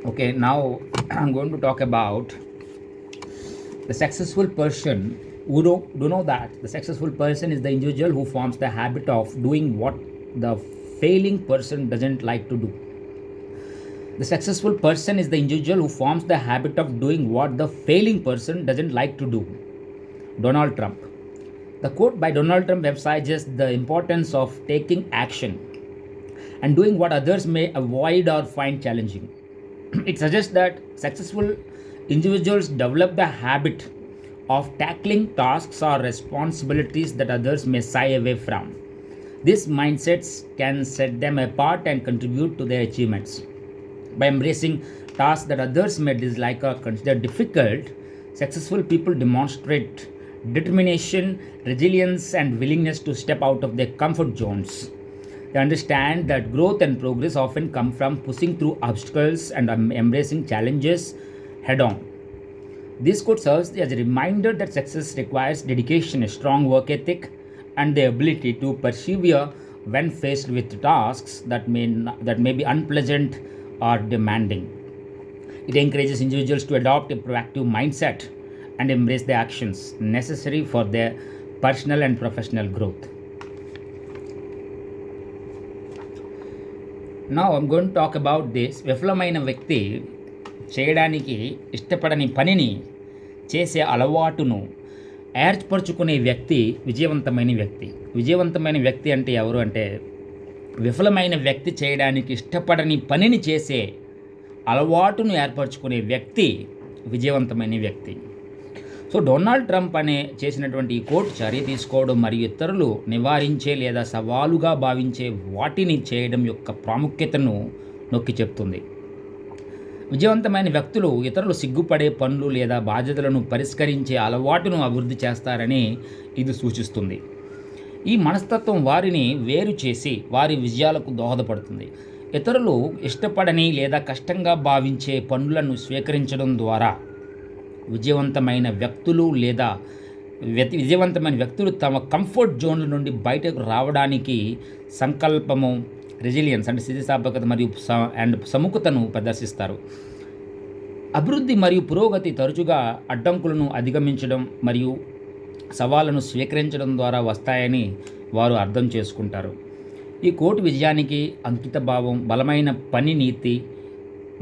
Okay, now I'm going to talk about the successful person. Who do know that the successful person is the individual who forms the habit of doing what the failing person doesn't like to do. The successful person is the individual who forms the habit of doing what the failing person doesn't like to do. Donald Trump. The quote by Donald Trump emphasizes the importance of taking action and doing what others may avoid or find challenging. It suggests that successful individuals develop the habit of tackling tasks or responsibilities that others may shy away from. These mindsets can set them apart and contribute to their achievements. By embracing tasks that others may dislike or consider difficult, successful people demonstrate determination, resilience, and willingness to step out of their comfort zones. They understand that growth and progress often come from pushing through obstacles and embracing challenges head on. This quote serves as a reminder that success requires dedication, a strong work ethic, and the ability to persevere when faced with tasks that may be unpleasant or demanding. It encourages individuals to adopt a proactive mindset and embrace the actions necessary for their personal and professional growth. Now I'm going to talk about this. విఫలమైన వ్యక్తి చేయడానికి ఇష్టపడని పనిని చేసే అలవాటును ఏర్పరచుకునే వ్యక్తి విజయవంతమైన వ్యక్తి. విజయవంతమైన వ్యక్తి అంటే ఎవరు అంటే విఫలమైన వ్యక్తి చేయడానికి ఇష్టపడని పనిని చేసే అలవాటును ఏర్పరచుకునే వ్యక్తి విజయవంతమైన వ్యక్తి. సో డొనాల్డ్ ట్రంప్ చేసినటువంటి ఈ కోర్టు చర్య తీసుకోవడం మరియు ఇతరులు నివారించే లేదా సవాలుగా భావించే వాటిని చేయడం యొక్క ప్రాముఖ్యతను నొక్కి చెప్తుంది. విజయవంతమైన వ్యక్తులు ఇతరులు సిగ్గుపడే పనులు లేదా బాధ్యతలను పరిష్కరించే అలవాటును అభివృద్ధి చేస్తారని ఇది సూచిస్తుంది. ఈ మనస్తత్వం వారిని వేరు చేసి వారి విజయాలకు దోహదపడుతుంది. ఇతరులు ఇష్టపడని లేదా కష్టంగా భావించే పనులను స్వీకరించడం ద్వారా విజయవంతమైన వ్యక్తులు తమ కంఫర్ట్ జోన్ల నుండి బయటకు రావడానికి సంకల్పము, రెసిలియన్స్ అంటే స్థితిస్థాపకత మరియు సముఖతను ప్రదర్శిస్తారు. అభివృద్ధి మరియు పురోగతి తరచుగా అడ్డంకులను అధిగమించడం మరియు సవాళ్లను స్వీకరించడం ద్వారా వస్తాయని వారు అర్థం చేసుకుంటారు. ఈ కోర్టు విజయానికి అంకితభావం, బలమైన పని నీతి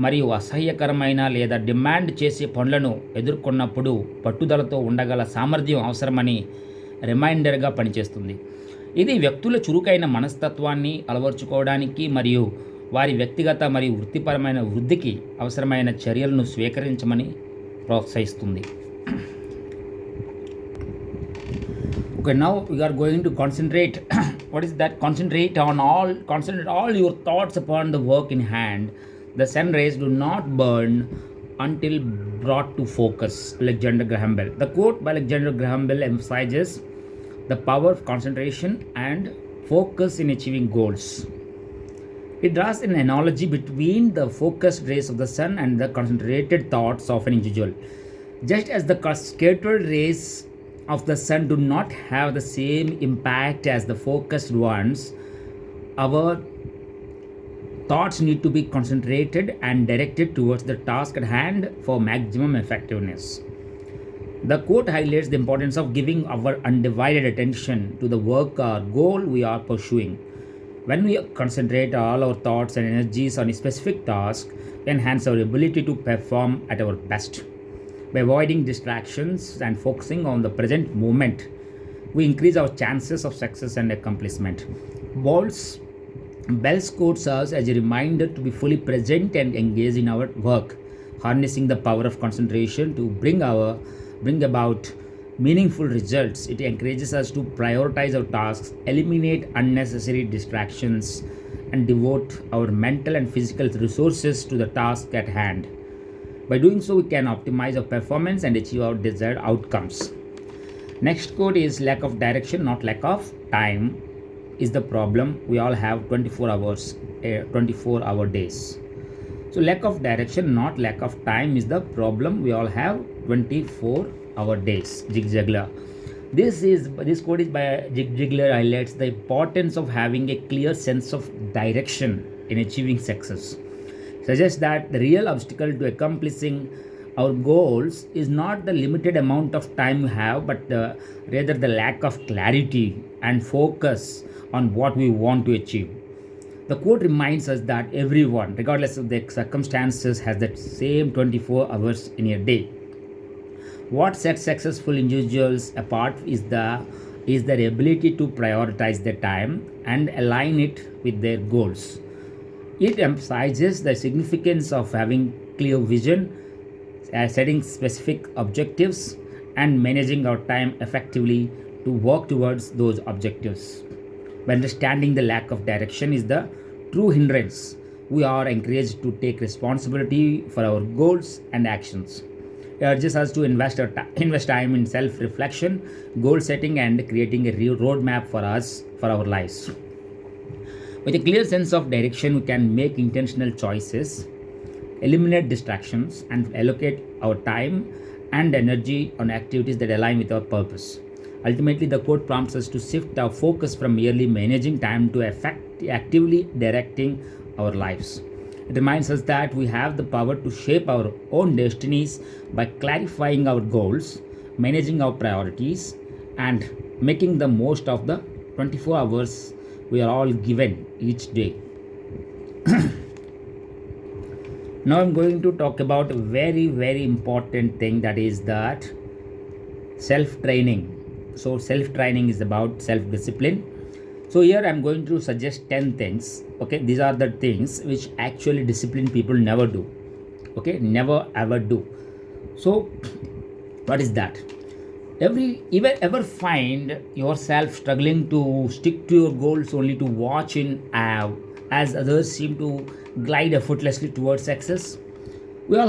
మరియు అసహ్యకరమైన లేదా డిమాండ్ చేసే పనులను ఎదుర్కొన్నప్పుడు పట్టుదలతో ఉండగల సామర్థ్యం అవసరమని రిమైండర్గా పనిచేస్తుంది. ఇది వ్యక్తుల చురుకైన మనస్తత్వాన్ని అలవర్చుకోవడానికి మరియు వారి వ్యక్తిగత మరియు వృత్తిపరమైన వృద్ధికి అవసరమైన చర్యలను స్వీకరించమని ప్రోత్సహిస్తుంది. Okay, now we are going to concentrate. What is that? Concentrate all your thoughts upon the work in hand. The sun rays do not burn until brought to focus. Alexander Graham Bell. The quote by Alexander Graham Bell emphasizes the power of concentration and focus in achieving goals. It draws an analogy between the focused rays of the sun and the concentrated thoughts of an individual. Just as the scattered rays of the sun do not have the same impact as the focused ones, our thoughts need to be concentrated and directed towards the task at hand for maximum effectiveness. The quote highlights the importance of giving our undivided attention to the work or goal we are pursuing. When we concentrate all our thoughts and energies on a specific task, we enhance our ability to perform at our best. By avoiding distractions and focusing on the present moment, we increase our chances of success and accomplishment. Bell's quote serves as a reminder to be fully present and engaged in our work, harnessing the power of concentration to bring about meaningful results. It encourages us to prioritize our tasks, eliminate unnecessary distractions, and devote our mental and physical resources to the task at hand. By doing so, we can optimize our performance and achieve our desired outcomes. Next quote is lack of direction, not lack of time, is the problem. We all have 24-hour days. So lack of direction, not lack of time, is the problem. We all have 24-hour days. Zig Ziglar. This quote is by Zig Ziglar, highlights the importance of having a clear sense of direction in achieving success. suggests that the real obstacle to accomplishing our goals is not the limited amount of time we have, but rather the lack of clarity and focus on what we want to achieve. The quote reminds us that everyone, regardless of their circumstances, has that same 24 hours in a day. What sets successful individuals apart is their ability to prioritize their time and align it with their goals. It emphasizes the significance of having clear vision, setting specific objectives, and managing our time effectively to work towards those objectives. By understanding the lack of direction is the true hindrance, we are encouraged to take responsibility for our goals and actions. It urges us to invest time in self reflection, goal setting, and creating a real roadmap for our lives. With a clear sense of direction, we can make intentional choices, eliminate distractions, and allocate our time and energy on activities that align with our purpose. Ultimately, the quote prompts us to shift our focus from merely managing time to actively directing our lives. It reminds us that we have the power to shape our own destinies by clarifying our goals, managing our priorities, and making the most of the 24 hours we are all given each day. Now I'm going to talk about a very, very important thing, that is that self training. So self training is about self discipline. So here I'm going to suggest 10 things. Okay, these are the things which actually disciplined people never do. Okay, never ever do. So what is that? Ever find yourself struggling to stick to your goals only to watch in awe as others seem to glide effortlessly towards success? We all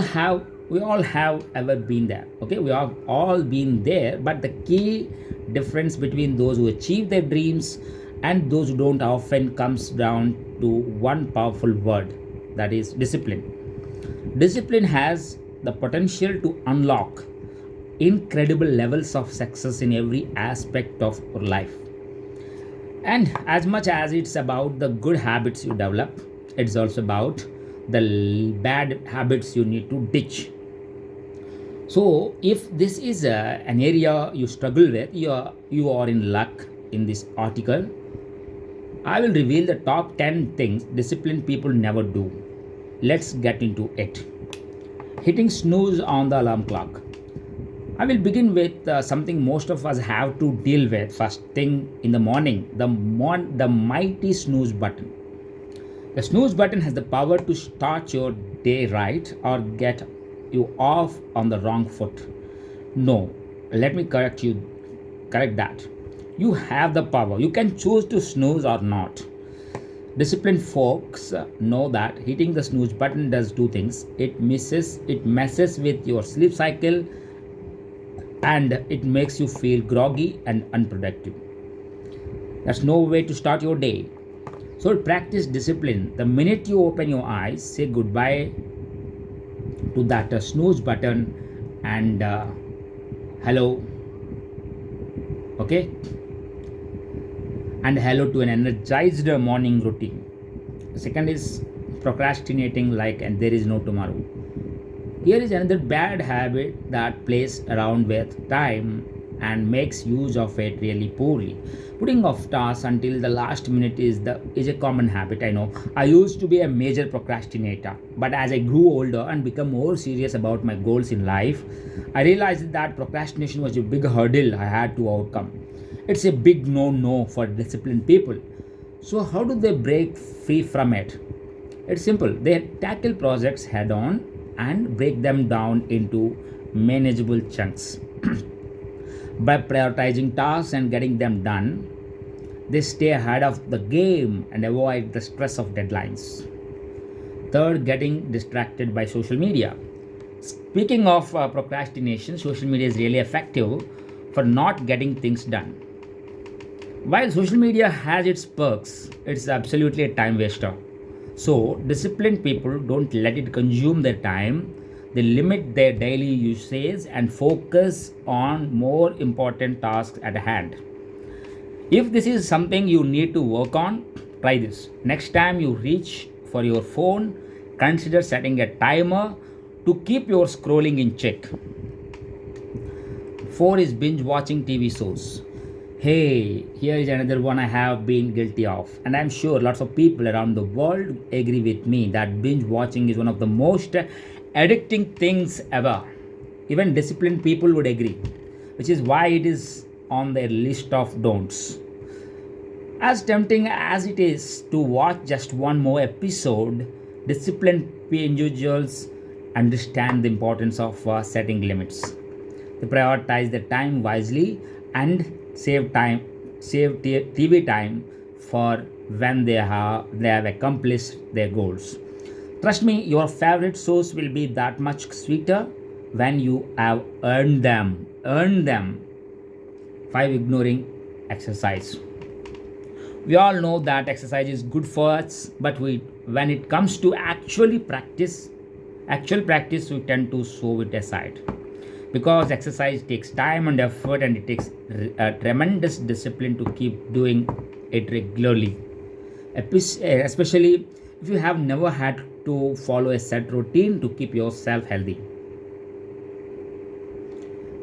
have ever been there. Okay, we have all been there, but the key difference between those who achieve their dreams and those who don't often comes down to one powerful word, that is discipline. Discipline has the potential to unlock incredible levels of success in every aspect of our life. And as much as it's about the good habits you develop, it's also about the bad habits you need to ditch. So, if this is an area you struggle with, you are in luck in this article. I will reveal the top 10 things disciplined people never do. Let's get into it. Hitting snooze on the alarm clock. I will begin with something most of us have to deal with first thing in the morning, the mighty snooze button. The snooze button has the power to start your day right or get you off on the wrong foot. No, let me correct that. You have the power. You can choose to snooze or not. Disciplined folks know that hitting the snooze button does two things. It messes with your sleep cycle, and it makes you feel groggy and unproductive. That's no way to start your day. So practice discipline. The minute you open your eyes, say goodbye to that snooze button and hello. Okay? And hello to an energized morning routine. Second is procrastinating like and there is no tomorrow. Here is another bad habit that plays around with time and makes use of it really poorly. Putting off tasks until the last minute is a common habit. I know. I used to be a major procrastinator, but as I grew older and become more serious about my goals in life, I realized that procrastination was a big hurdle I had to overcome. It's a big no for disciplined people. So how do they break free from it? It's simple. They tackle projects head on and break them down into manageable chunks. By prioritizing tasks and getting them done, they stay ahead of the game and avoid the stress of deadlines. Third, getting distracted by social media. Speaking of procrastination, social media is really effective for not getting things done. While social media has its perks, it's absolutely a time waster. So, disciplined people don't let it consume their time. They limit their daily usage and focus on more important tasks at hand. If this is something you need to work on, try this. Next time you reach for your phone, Consider setting a timer to keep your scrolling in check. 4 is binge watching TV shows. Hey, here is another one I have been guilty of, and I'm sure lots of people around the world agree with me that binge watching is one of the most addicting things ever. Even disciplined people would agree, which is why it is on their list of don'ts. As tempting as it is to watch just one more episode, disciplined individuals understand the importance of setting limits. They prioritize their time wisely and save TV time for when they have accomplished their goals. Trust me, your favorite shows will be that much sweeter when you have earned them. Earned them. 5. Ignoring exercise. We all know that exercise is good for us, but when it comes to actual practice, we tend to show it aside because exercise takes time and effort, and it takes a tremendous discipline to keep doing it regularly, especially if you have never had to follow a set routine to keep yourself healthy.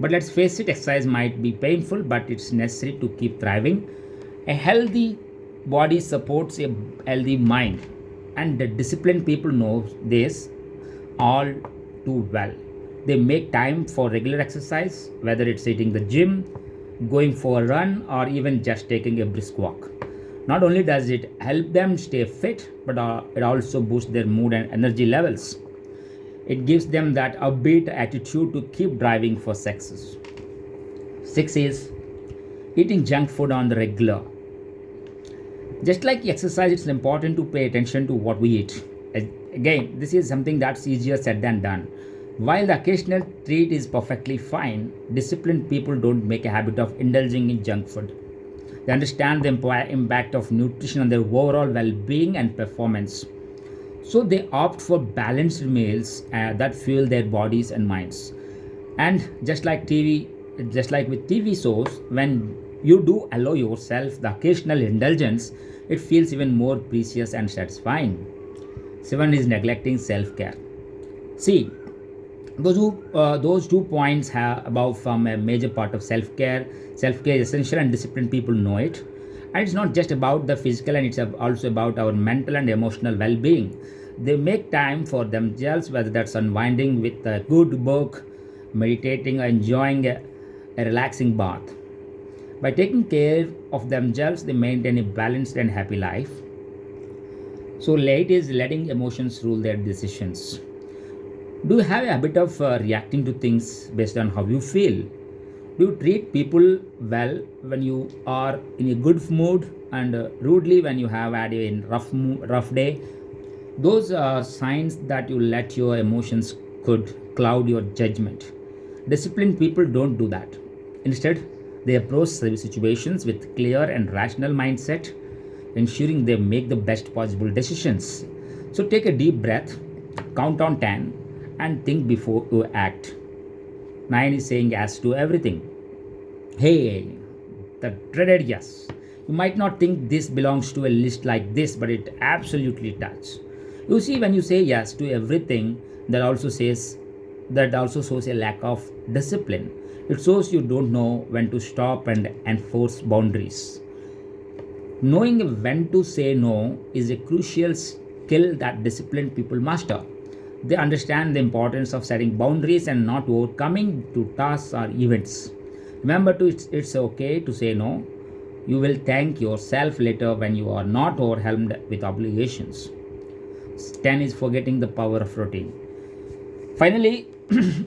But let's face it, exercise might be painful, but it's necessary to keep thriving. A healthy body supports a healthy mind, and the disciplined people know this all too well. They make time for regular exercise, whether it's hitting the gym, going for a run, or even just taking a brisk walk. Not only does it help them stay fit, but it also boosts their mood and energy levels. It gives them that upbeat attitude to keep driving for success. 6 is eating junk food on the regular. Just like exercise, it's important to pay attention to what we eat. Again, this is something that's easier said than done. While the occasional treat is perfectly fine, disciplined people don't make a habit of indulging in junk food. They understand the impact of nutrition on their overall well being and performance. So they opt for balanced meals that fuel their bodies and minds. And just like with TV shows, when you do allow yourself the occasional indulgence, it feels even more precious and satisfying. 7 is neglecting self care. See, those 2 points have above from a major part of self care. Self care is essential, and disciplined people know it. And it's not just about the physical, and it's also about our mental and emotional well being. They make time for themselves, whether that's unwinding with a good book, meditating, or enjoying a relaxing bath. By taking care of themselves, they maintain a balanced and happy life. So, late is letting emotions rule their decisions. Do you have a habit of reacting to things based on how you feel? Do you treat people well when you are in a good mood, and rudely when you have had a rough day? Those are signs that you let your emotions could cloud your judgment. Disciplined people don't do that. Instead, they approach situations with clear and rational mindset, ensuring they make the best possible decisions. So take a deep breath, count on 10, and think before you act. 9 is saying yes to everything. Hey, the dreaded yes. You might not think this belongs to a list like this, but it absolutely does. You see, when you say yes to everything, that also shows a lack of discipline. It shows you don't know when to stop and enforce boundaries. Knowing when to say no is a crucial skill that disciplined people master. They understand the importance of setting boundaries and not overcoming to tasks or events. Remember, it's okay to say no. You will thank yourself later when you are not overwhelmed with obligations. 10 is forgetting the power of routine. Finally,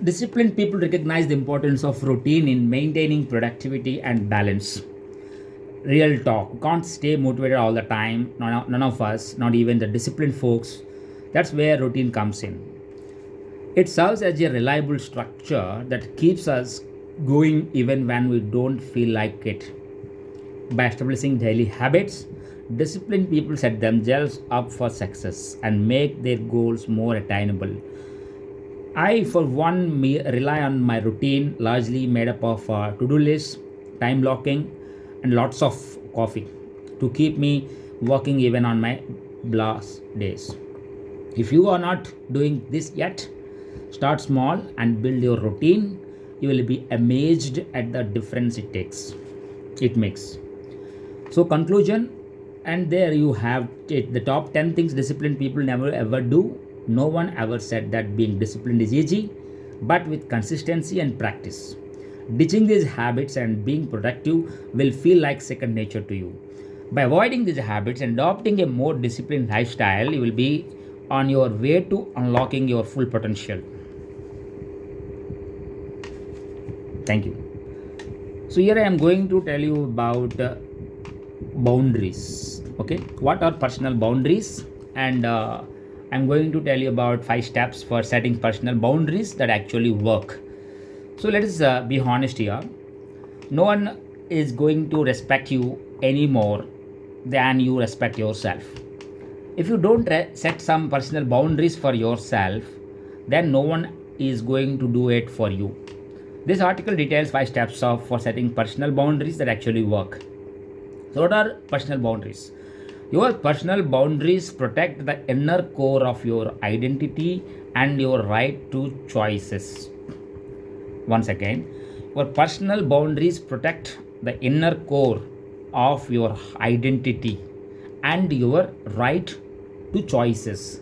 disciplined people recognize the importance of routine in maintaining productivity and balance. Real talk. We can't stay motivated all the time. None of us, not even the disciplined folks. That's where routine comes in. It serves as a reliable structure that keeps us going even when we don't feel like it. By establishing daily habits, disciplined people set themselves up for success and make their goals more attainable. I, for one, rely on my routine, largely made up of to do lists, time blocking, and lots of coffee to keep me working even on my blast days. If you are not doing this yet, start small and build your routine. You will be amazed at the difference it makes. So conclusion, and there you have it, the top 10 things disciplined people never ever do. No one ever said that being disciplined is easy, but with consistency and practice, ditching these habits and being productive will feel like second nature to you. By avoiding these habits and adopting a more disciplined lifestyle, you will be on your way to unlocking your full potential. Thank you. So here I am going to tell you about boundaries. Okay, what are personal boundaries? And I'm going to tell you about 5 steps for setting personal boundaries that actually work. So let us be honest here. No one is going to respect you any more than you respect yourself. If you don't set some personal boundaries for yourself, then no one is going to do it for you. This article details 5 steps for setting personal boundaries that actually work. So, what are personal boundaries? Your personal boundaries protect the inner core of your identity and your right to choices. Once again, your personal boundaries protect the inner core of your identity and your right to choices.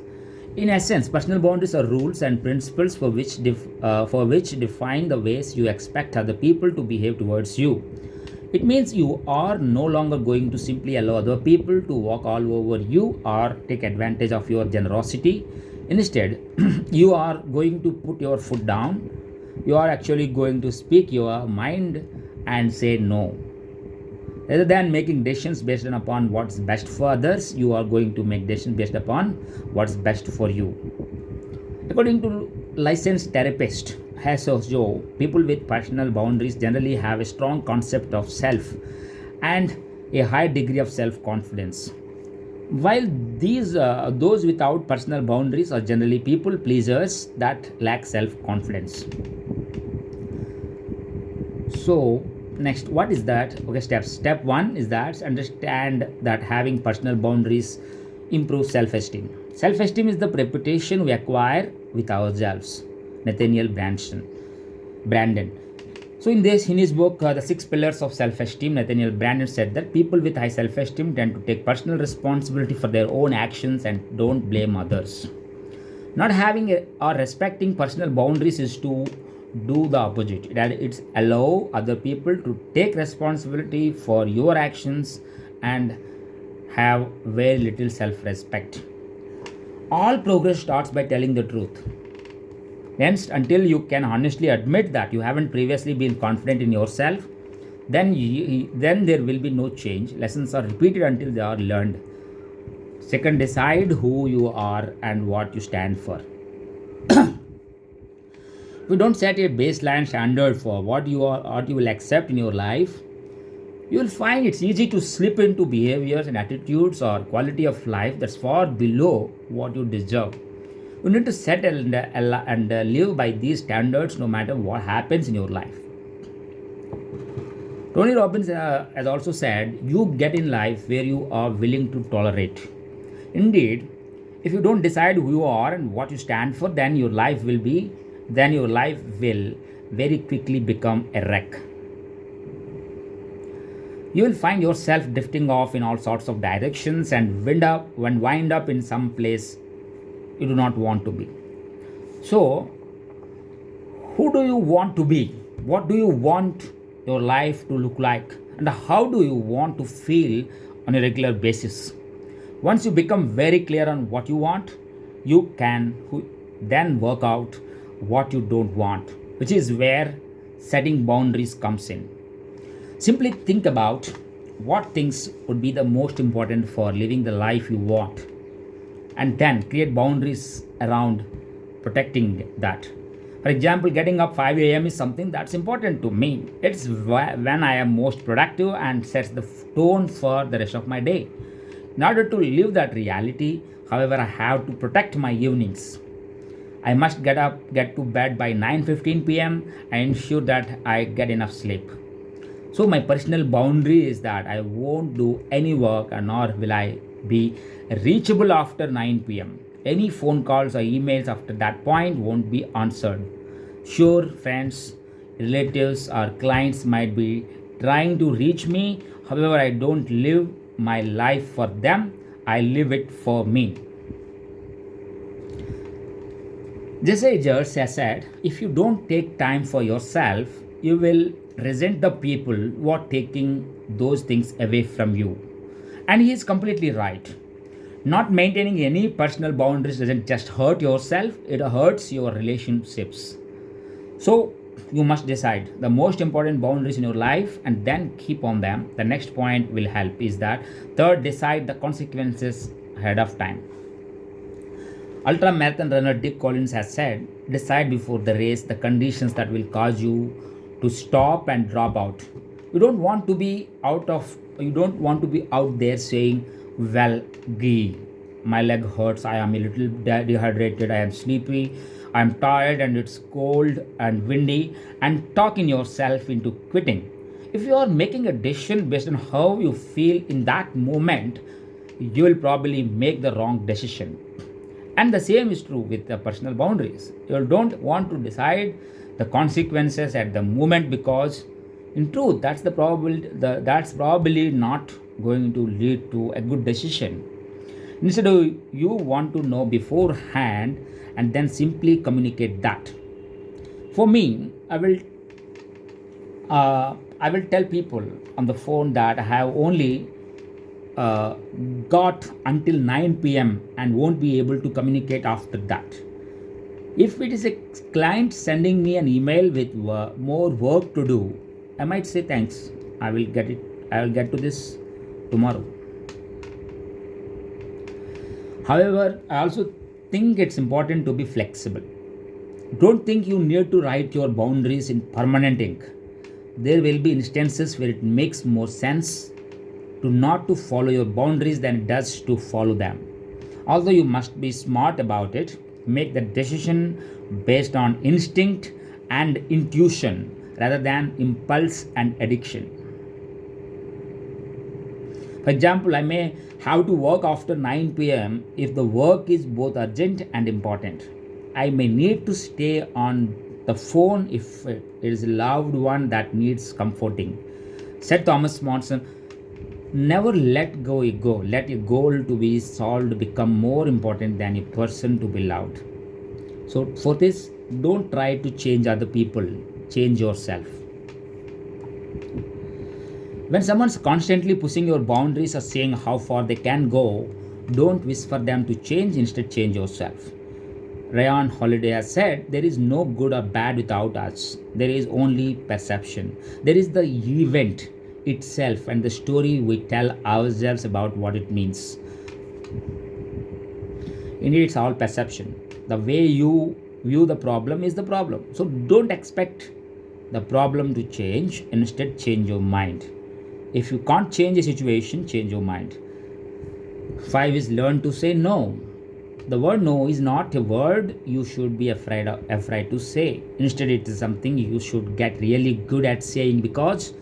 In essence, personal boundaries are rules and principles for which define the ways you expect other people to behave towards you. It means you are no longer going to simply allow other people to walk all over you or take advantage of your generosity. Instead, you are going to put your foot down. You are actually going to speak your mind and say no. Rather than making decisions based upon what's best for others, you are going to make decisions based upon what's best for you. According to licensed therapist Joe, people with personal boundaries generally have a strong concept of self and a high degree of self-confidence. While those without personal boundaries are generally people pleasers that lack self-confidence. So, next, what is that? Okay, step 1 is that understand that having personal boundaries improves self-esteem. Self-esteem is the reputation we acquire with ourselves. Nathaniel Branden. So in his book, The 6 Pillars of Self-Esteem, Nathaniel Branden said that people with high self-esteem tend to take personal responsibility for their own actions and don't blame others. Not having or respecting personal boundaries is to do the opposite. It's allow other people to take responsibility for your actions and have very little self-respect. All progress starts by telling the truth. Hence, until you can honestly admit that you haven't previously been confident in yourself, then there will be no change. Lessons are repeated until they are learned. Second, decide who you are and what you stand for. If you don't set a baseline standard for what you are, what you will accept in your life, you will find it's easy to slip into behaviors and attitudes or quality of life that's far below what you deserve. You need to set and live by these standards no matter what happens in your life. Tony Robbins has also said, you get in life where you are willing to tolerate. Indeed, if you don't decide who you are and what you stand for, then your life will very quickly become a wreck. You will find yourself drifting off in all sorts of directions and wind up in some place you do not want to be. So, who do you want to be? What do you want your life to look like? And how do you want to feel on a regular basis? Once you become very clear on what you want, you can then work out what you don't want, which is where setting boundaries comes in. Simply think about what things would be the most important for living the life you want, and then create boundaries around protecting that. For example, getting up 5 a.m. is something that's important to me. It's when I am most productive and sets the tone for the rest of my day. In order to live that reality, however, I have to protect my evenings. I must get to bed by 9:15 p.m. and ensure that I get enough sleep. So my personal boundary is that I won't do any work nor will I be reachable after 9 p.m. Any phone calls or emails after that point won't be answered. Sure, friends, relatives, or clients might be trying to reach me. However, I don't live my life for them, I live it for me. Jesse Jers has said, if you don't take time for yourself, you will resent the people who are taking those things away from you. And he is completely right. Not maintaining any personal boundaries doesn't just hurt yourself, it hurts your relationships. So you must decide the most important boundaries in your life and then keep on them. The next point will help is that third, decide the consequences ahead of time. Ultra marathon runner Dick Collins has said, decide before the race the conditions that will cause you to stop and drop out. You don't want to be out there saying, well, gee, my leg hurts, I am a little dehydrated, I am sleepy, I am tired and it's cold and windy, and talking yourself into quitting. If you are making a decision based on how you feel in that moment, you will probably make the wrong decision. And the same is true with the personal boundaries. You don't want to decide the consequences at the moment because, in truth, that's probably not going to lead to a good decision. Instead, you want to know beforehand and then simply communicate that. For me, I will tell people on the phone that I have only uh, got until 9 p.m. and won't be able to communicate after that. If it is a client sending me an email with more work to do, I might say thanks. I will get it. I will get to this tomorrow. However, I also think it's important to be flexible. Don't think you need to write your boundaries in permanent ink. There will be instances where it makes more sense to not to follow your boundaries than it does to follow them. Although you must be smart about it, make the decision based on instinct and intuition rather than impulse and addiction. For example, I may have to work after 9 p.m. if the work is both urgent and important. I may need to stay on the phone if it is a loved one that needs comforting. Said Thomas Monson, never let go ego. Let a goal to be solved become more important than a person to be loved. So, for this, don't try to change other people, change yourself. When someone's constantly pushing your boundaries or saying how far they can go, don't wish for them to change, instead, change yourself. Ryan Holiday has said, there is no good or bad without us. There is only perception. There is the event itself and the story we tell ourselves about what it means. Indeed, it's all perception. The way you view the problem is the problem. So don't expect the problem to change, instead, change your mind. If you can't change a situation, change your mind. 5 is learn to say no. The word no is not a word you should be afraid to say. Instead, it is something you should get really good at saying because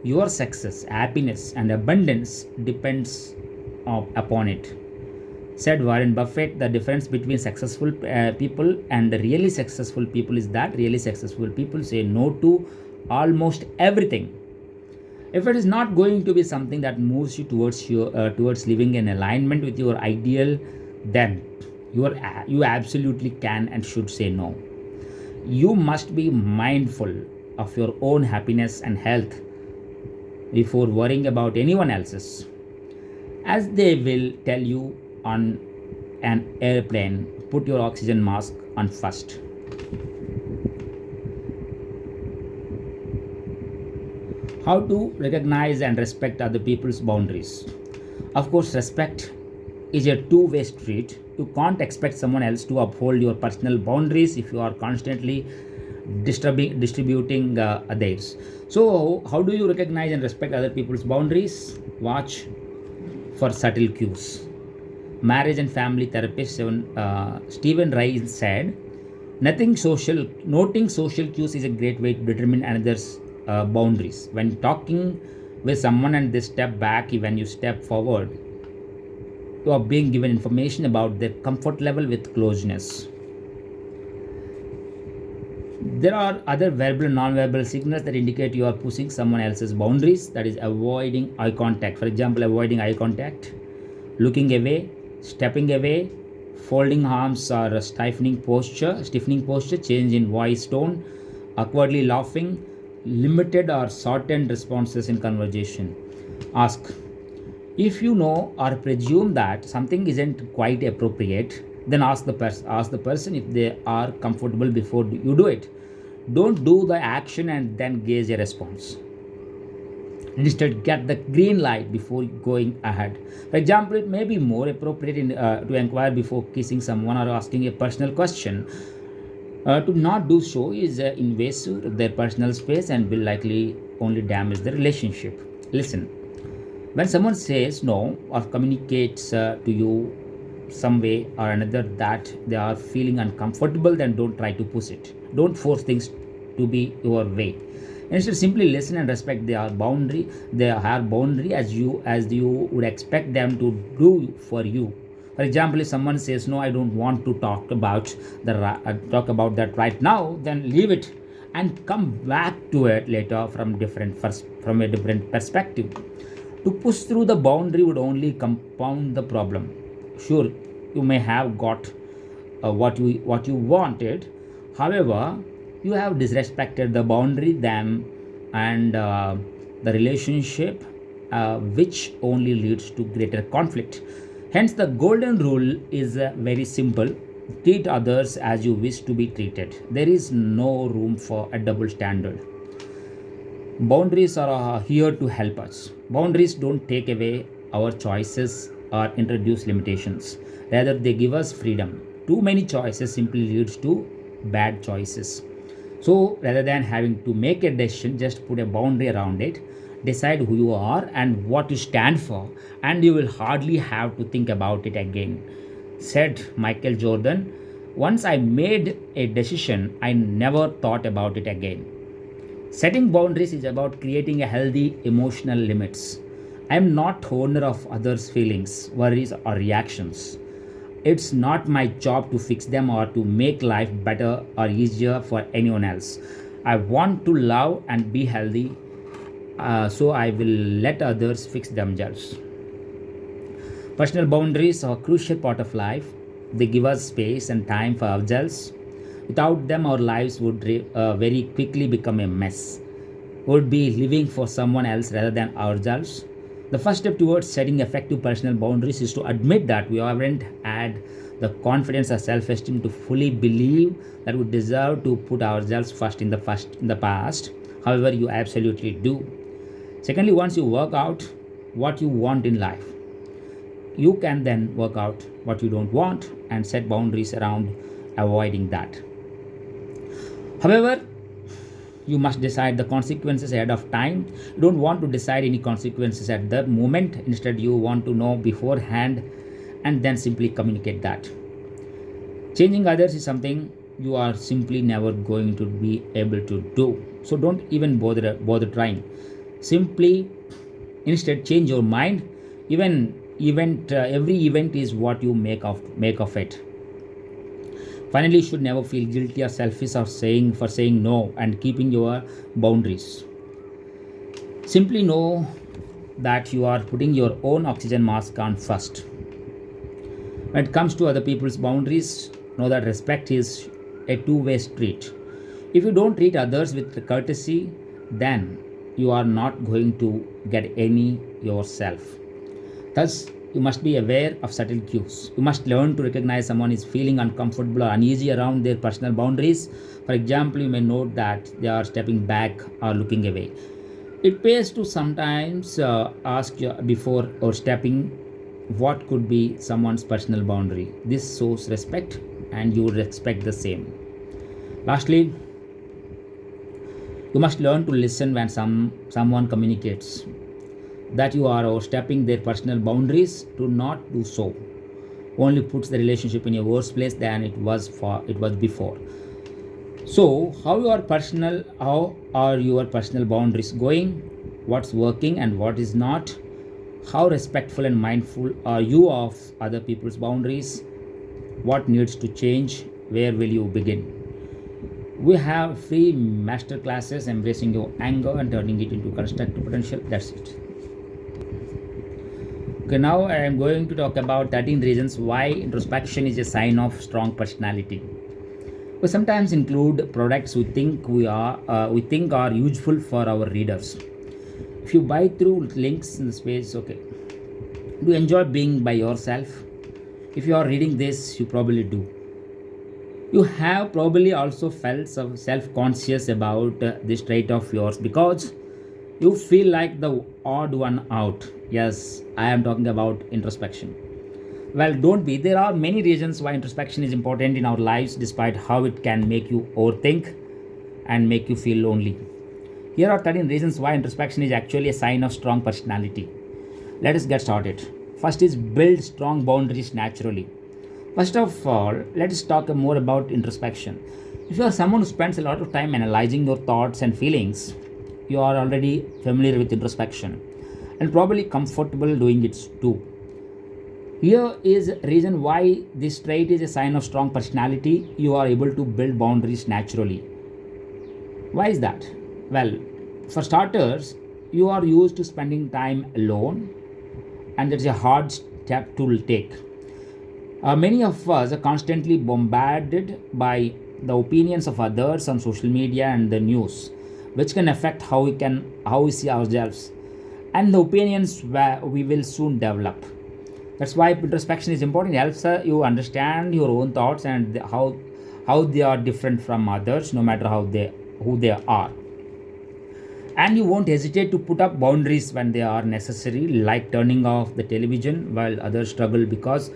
your success, happiness, and abundance depends upon it. Said Warren Buffett, the difference between successful people and the really successful people is that really successful people say no to almost everything. If it is not going to be something that moves you towards living in alignment with your ideal, then you absolutely can and should say no. You must be mindful of your own happiness and health before worrying about anyone else's, as they will tell you on an airplane, put your oxygen mask on first. How to recognize and respect other people's boundaries. Of course, respect is a two-way street. You can't expect someone else to uphold your personal boundaries if you are constantly distributing theirs. So, how do you recognize and respect other people's boundaries? Watch for subtle cues. Marriage and family therapist Stephen Ray said, noting social cues is a great way to determine another's boundaries. When talking with someone and they step back when you step forward, you are being given information about their comfort level with closeness. There are other verbal and non-verbal signals that indicate you are pushing someone else's boundaries. That is avoiding eye contact. For example, avoiding eye contact, looking away, stepping away, folding arms or stiffening posture, change in voice tone, awkwardly laughing, limited or shortened responses in conversation. Ask if you know or presume that something isn't quite appropriate, then ask the person if they are comfortable before you do it. Don't do the action and then gauge a response. Instead, get the green light before going ahead. For example, it may be more appropriate to inquire before kissing someone or asking a personal question. To not do so is invasive of their personal space and will likely only damage the relationship. Listen, when someone says no or communicates to you some way or another that they are feeling uncomfortable, then don't try to push it. Don't force things to be your way. Instead, simply listen and respect their boundary as you would expect them to do for you. For example, if someone says no, I don't want to talk about that right now, then leave it and come back to it later from a different perspective. To push through the boundary would only compound the problem. Sure, you may have got what you wanted. However, you have disrespected the boundary, them, and the relationship, which only leads to greater conflict. Hence, the golden rule is very simple: treat others as you wish to be treated. There is no room for a double standard. Boundaries are here to help us. Boundaries don't take away our choices or introduce limitations. Rather, they give us freedom. Too many choices simply leads to bad choices. So, rather than having to make a decision, just put a boundary around it. Decide who you are and what you stand for, and you will hardly have to think about it again. Said Michael Jordan, once I made a decision, I never thought about it again. Setting boundaries is about creating a healthy emotional limits. I am not owner of others' feelings, worries, or reactions. It's not my job to fix them or to make life better or easier for anyone else. I want to love and be healthy, so I will let others fix themselves. Personal boundaries are a crucial part of life. They give us space and time for ourselves. Without them, our lives would very quickly become a mess. We would be living for someone else rather than ourselves. The first step towards setting effective personal boundaries is to admit that we haven't had the confidence or self-esteem to fully believe that we deserve to put ourselves first in the past. However, you absolutely do. Secondly, once you work out what you want in life, you can then work out what you don't want and set boundaries around avoiding that. However, you must decide the consequences ahead of time. You don't want to decide any consequences at the moment. Instead, you want to know beforehand and then simply communicate that. Changing others is something you are simply never going to be able to do. So don't even bother trying. Simply instead change your mind. Every event is what you make of it. Finally, you should never feel guilty or selfish for saying no and keeping your boundaries. Simply know that you are putting your own oxygen mask on first. When it comes to other people's boundaries, know that respect is a two-way street. If you don't treat others with courtesy, then you are not going to get any yourself. Thus, you must be aware of subtle cues. You must learn to recognize someone is feeling uncomfortable or uneasy around their personal boundaries. For example, you may note that they are stepping back or looking away. It pays to sometimes ask before or stepping what could be someone's personal boundary. This shows respect and you will respect the same. Lastly, you must learn to listen when someone communicates that you are overstepping their personal boundaries. To not do so only puts the relationship in a worse place than it was before. So, how are your personal boundaries going? What's working and what is not? How respectful and mindful are you of other people's boundaries? What needs to change? Where will you begin? We have free master classes embracing your anger and turning it into constructive potential. That's it. Okay, now I am going to talk about 13 reasons why introspection is a sign of strong personality. We sometimes include products we think are useful for our readers. If you buy through links in the space, okay. Do you enjoy being by yourself? If you are reading this, you probably do. You have probably also felt some self-conscious about this trait of yours because you feel like the odd one out. Yes, I am talking about introspection. Well, don't be. There are many reasons why introspection is important in our lives, despite how it can make you overthink and make you feel lonely. Here are 13 reasons why introspection is actually a sign of strong personality. Let us get started. First is build strong boundaries naturally. First of all, let us talk more about introspection. If you are someone who spends a lot of time analyzing your thoughts and feelings, you are already familiar with introspection and probably comfortable doing it too. Here is reason why this trait is a sign of strong personality. You are able to build boundaries naturally. Why is that? Well, for starters, you are used to spending time alone, and that's a hard step to take. Many of us are constantly bombarded by the opinions of others on social media and the news, which can affect how we see ourselves and the opinions we will soon develop. That's why introspection is important. It helps you understand your own thoughts and how they are different from others, no matter who they are. And you won't hesitate to put up boundaries when they are necessary, like turning off the television while others struggle because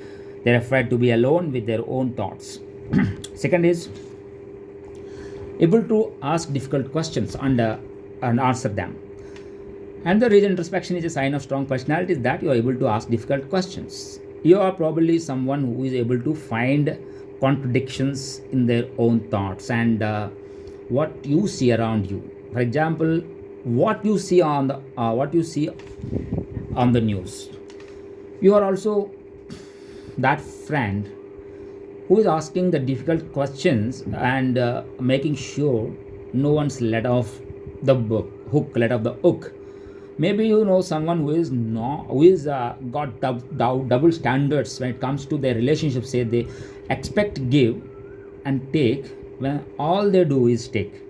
they're afraid to be alone with their own thoughts. Second is able to ask difficult questions and answer them. And the reason introspection is a sign of strong personality is that you are able to ask difficult questions. You are probably someone who is able to find contradictions in their own thoughts and what you see around you. For example, what you see on the news. You are also that friend who is asking the difficult questions and making sure no one's let off the hook. Maybe you know someone who is no who is got double standards when it comes to their relationship. Say they expect give and take when all they do is take.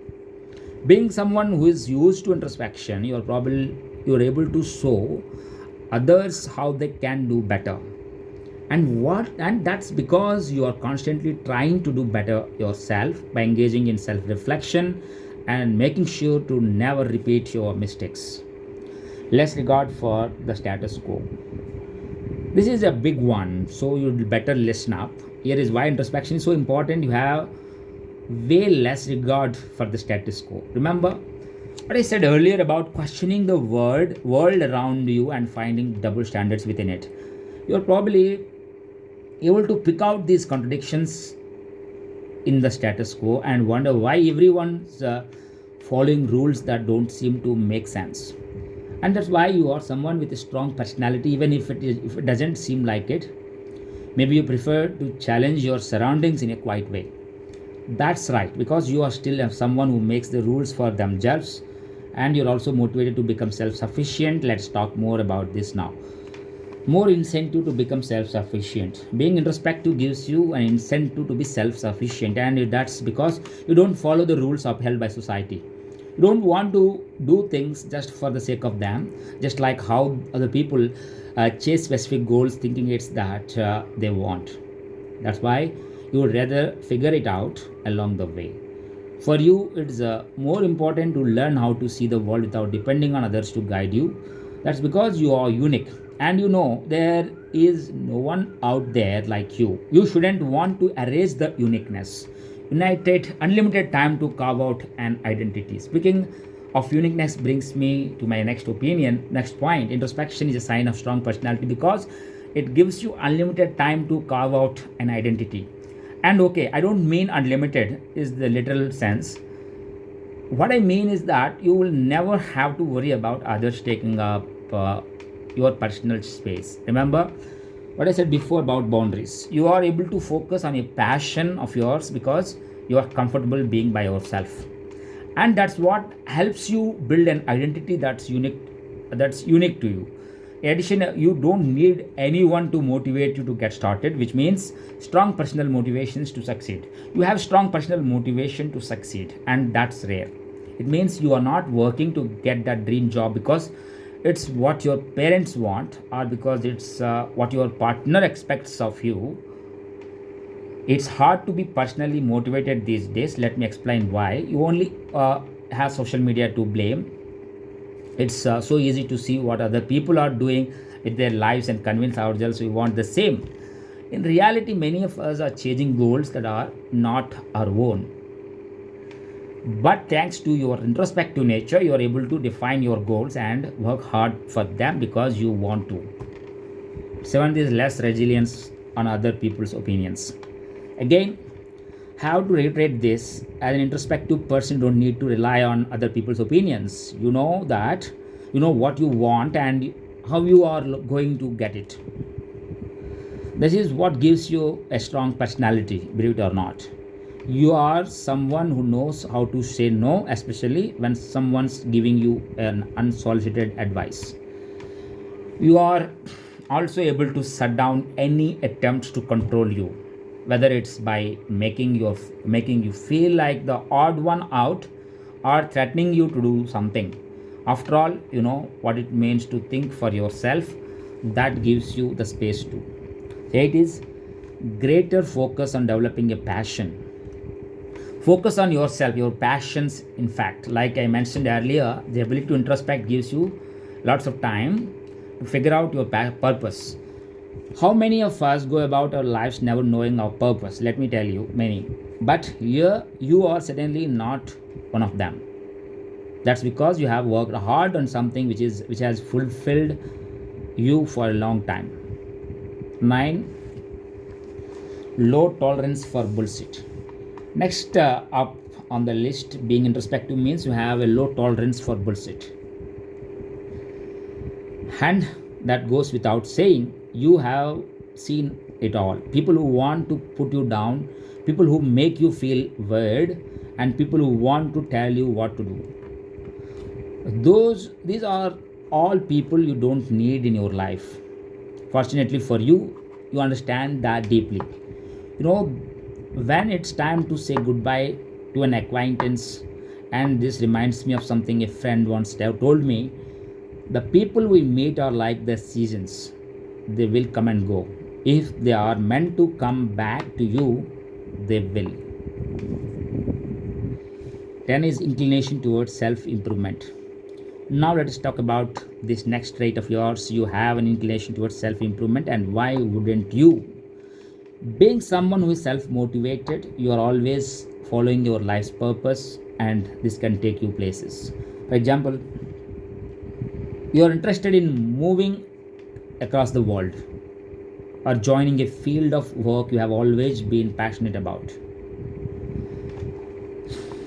Being someone who is used to introspection, you're able to show others how they can do better. And that's because you are constantly trying to do better yourself by engaging in self-reflection and making sure to never repeat your mistakes. Less regard for the status quo. This is a big one, so you'd better listen up. Here is why introspection is so important. You have way less regard for the status quo. Remember what I said earlier about questioning the world around you and finding double standards within it. You're probably able to pick out these contradictions in the status quo and wonder why everyone's following rules that don't seem to make sense. And that's why you are someone with a strong personality, even if it doesn't seem like it. Maybe you prefer to challenge your surroundings in a quiet way. That's right, because you are still someone who makes the rules for themselves and you're also motivated to become self sufficient. Let's talk more about this now. More incentive to become self sufficient. Being introspective gives you an incentive to be self sufficient, and that's because you don't follow the rules upheld by society. You don't want to do things just for the sake of them, just like how other people chase specific goals thinking it's that they want. That's why you would rather figure it out along the way. For you, it's more important to learn how to see the world without depending on others to guide you. That's because you are unique and you know there is no one out there like you. You shouldn't want to erase the uniqueness. United, unlimited time to carve out an identity. Speaking of uniqueness brings me to my next point. Introspection is a sign of strong personality because it gives you unlimited time to carve out an identity. And okay, I don't mean unlimited is the literal sense. What I mean is that you will never have to worry about others taking up your personal space. Remember what I said before about boundaries. You are able to focus on a passion of yours because you are comfortable being by yourself, and that's what helps you build an identity that's unique to you. In addition, you don't need anyone to motivate you to get started, which means strong personal motivations to succeed. You have strong personal motivation to succeed, and that's rare. It means you are not working to get that dream job because it's what your parents want or because it's what your partner expects of you. It's hard to be personally motivated these days. Let me explain why. You only have social media to blame. It's so easy to see what other people are doing with their lives and convince ourselves we want the same. In reality, many of us are chasing goals that are not our own. But thanks to your introspective nature, you are able to define your goals and work hard for them because you want to. Seventh is less reliance on other people's opinions. Again, have to reiterate this. As an introspective person, you don't need to rely on other people's opinions. You know that, you know what you want and how you are going to get it. This is what gives you a strong personality, believe it or not. You are someone who knows how to say no, especially when someone's giving you an unsolicited advice. You are also able to shut down any attempts to control you, whether it's by making you feel like the odd one out or threatening you to do something. After all, you know what it means to think for yourself. That gives you the space to. It is greater focus on developing a passion. Focus on yourself, your passions. In fact, like I mentioned earlier, the ability to introspect gives you lots of time to figure out your purpose. How many of us go about our lives never knowing our purpose? Let me tell you, many. But here, you are certainly not one of them. That's because you have worked hard on something which has fulfilled you for a long time. 9. Low tolerance for bullshit. Next up on the list, being introspective means you have a low tolerance for bullshit. And that goes without saying. You have seen it all. People who want to put you down, people who make you feel weird, and people who want to tell you what to do. These are all people you don't need in your life. Fortunately for you, you understand that deeply. You know, when it's time to say goodbye to an acquaintance, and this reminds me of something a friend once told me, the people we meet are like the seasons. They will come and go. If they are meant to come back to you, they will. 10 is inclination towards self improvement. Now let us talk about this next trait of yours. You have an inclination towards self improvement, and why wouldn't you? Being someone who is self motivated, you are always following your life's purpose, and this can take you places. For example, you are interested in moving across the world or joining a field of work you have always been passionate about.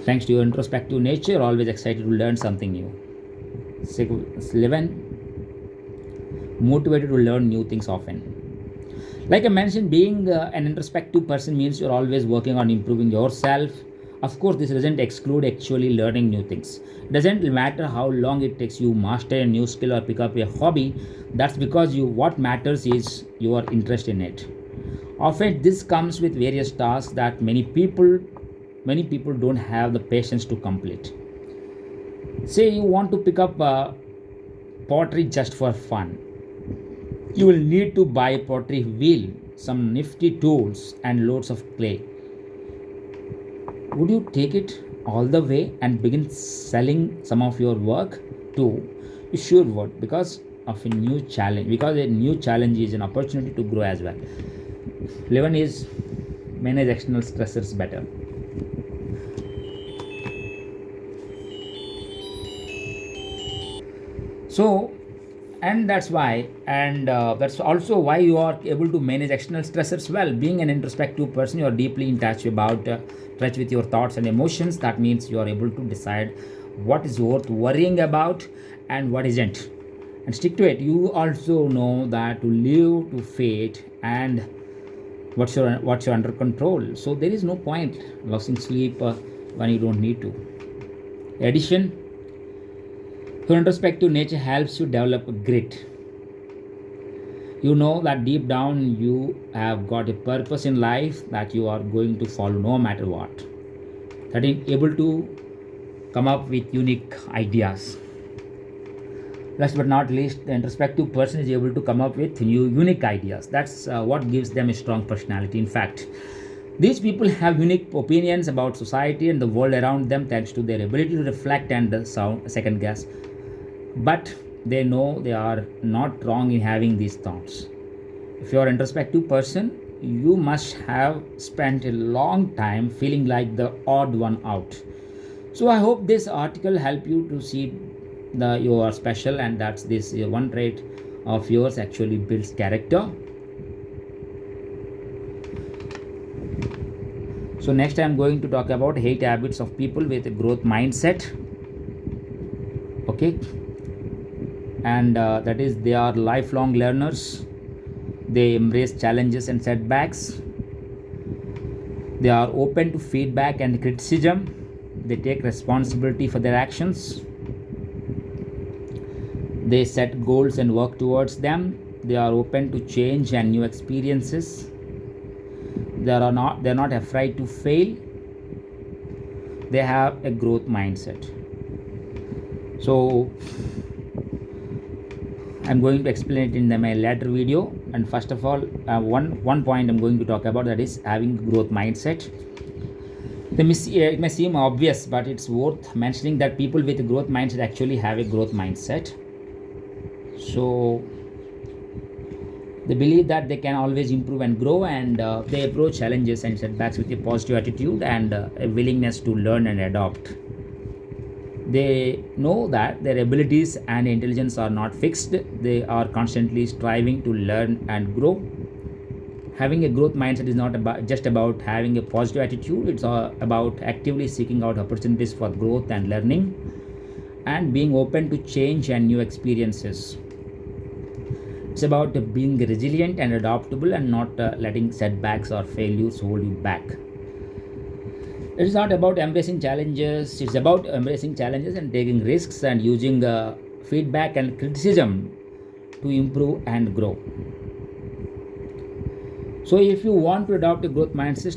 Thanks to your introspective nature, you're always excited to learn something new. 11. Motivated to learn new things often. Like I mentioned, being an introspective person means you're always working on improving yourself. Of course, this doesn't exclude actually learning new things. It doesn't matter how long it takes you master a new skill or pick up a hobby. That's because what matters is your interest in it. Often this comes with various tasks that many people don't have the patience to complete. Say you want to pick up pottery just for fun. You will need to buy a pottery wheel, some nifty tools, and loads of clay. Would you take it all the way and begin selling some of your work too? You sure would, because of a new challenge. Because a new challenge is an opportunity to grow as well. 11 is manage external stressors better. So, and that's also why you are able to manage external stressors well. Being an introspective person, you are deeply in touch with your thoughts and emotions. That means you are able to decide what is worth worrying about and what isn't. and stick to it. You also know that to live to fate and what's your under control. So there is no point losing sleep when you don't need to. In addition, your introspective nature helps you develop grit. You know that deep down you have got a purpose in life that you are going to follow no matter what. That is able to come up with unique ideas. Last but not least, the introspective person is able to come up with new unique ideas. That's what gives them a strong personality. In fact, these people have unique opinions about society and the world around them thanks to their ability to reflect and second guess. But they know they are not wrong in having these thoughts. If you are an introspective person, you must have spent a long time feeling like the odd one out. So I hope this article help you to see the you are special, and that's this one trait of yours actually builds character. So next I'm going to talk about 8 habits of people with a growth mindset. Okay, and that is they are lifelong learners. They embrace challenges and setbacks. They are open to feedback and criticism. They take responsibility for their actions. They set goals and work towards them. They are open to change and new experiences. They're not afraid to fail. They have a growth mindset. So I'm going to explain it in my later video. And first of all, one point I'm going to talk about, that is having growth mindset. It may seem obvious, but it's worth mentioning that people with a growth mindset actually have a growth mindset. So they believe that they can always improve and grow, and they approach challenges and setbacks with a positive attitude and a willingness to learn and adopt. They know that their abilities and intelligence are not fixed. They are constantly striving to learn and grow. Having a growth mindset is not just about having a positive attitude. It's about actively seeking out opportunities for growth and learning, and being open to change and new experiences. It's about being resilient and adaptable, and not letting setbacks or failures hold you back. It's not about embracing challenges. It's about embracing challenges and taking risks and using feedback and criticism to improve and grow. So if you want to adopt a growth mindset,